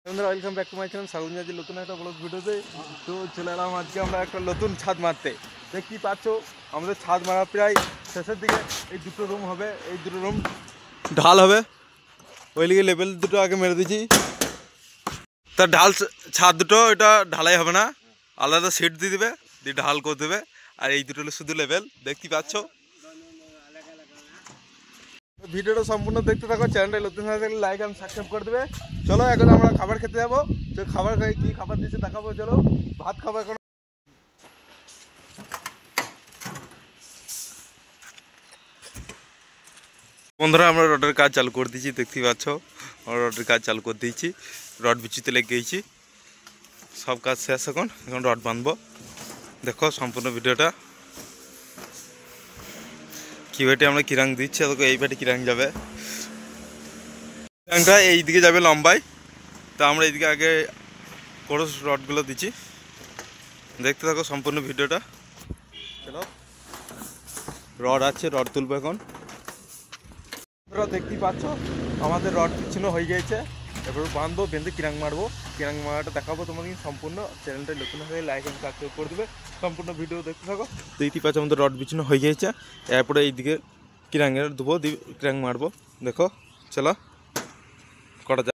বন্ধুরা welcome back to my channel স্বাগত জানাচ্ছি নতুন একটা ব্লগ ভিডিওতে। তো চলে এলাম আজকে আমরা একটা নতুন ছাদ মারতে। দেখতেই পাচ্ছ আমাদের ছাদ মারা প্রায় শেষের দিকে। এই দুটো রুম হবে, এই দুটো রুম ঢাল হবে। ওই লিগে লেভেল দুটো আগে মেরে দিয়েছি। তার ঢাল ছাদ দুটো এটা ঢালাই হবে না, আলাদা সেট দিয়ে দেবে, দিয়ে ঢাল করে দেবে। আর এই দুটো হলো শুধু লেভেল, দেখতেই পাচ্ছ। ভিডিওটা সম্পূর্ণ দেখতে থাকো, চ্যানেলটা নতুন হয়ে থাকলে লাইক এবং সাবস্ক্রাইব করে দেবে। চলো এখন আমরা খাবার খেতে যাবো। তো খাবার খাই, কী খাবার দিচ্ছে দেখাবো। চলো ভাত খাবো এখন। বন্ধুরা আমরা রডের কাজ চালু করে দিয়েছি, দেখতেই পাচ্ছ। আমরা রডের কাজ চালু করে দিয়েছি, রড বিচিতে লেগে গিয়েছি। সব কাজ শেষ, এখন রড বাঁধবো। দেখো সম্পূর্ণ ভিডিওটা। কি বেটে আমরা কিরাং দিচ্ছি, তোকে এই বেটে কিরাং যাবে। কিরাংটা এই দিকে যাবে লম্বায়, তা আমরা এইদিকে আগে ক্রস রডগুলো দিচ্ছি। দেখতে থাকো সম্পূর্ণ ভিডিওটা। চলো রড আছে, রড তুলবো এখন। দেখতেই পাচ্ছ আমাদের রড পিছনে হয়ে গিয়েছে। এবার বাঁধবো, বেঁধে কিরাং মারবো। কিরাং মারাটা দেখাবো তোমাকে সম্পূর্ণ। চ্যানেলটা নতুন হয়ে লাইক এবং সাবস্ক্রাইব করে দেবে। সম্পূর্ণ ভিডিও দেখতে থাকো। দেখতেই পাচ্ছ আমাদের রড পিছনে হয়ে গিয়েছে। এরপরে এইদিকে কিরাঙের দেবো, কিরাং মারবো। দেখো চলো কটা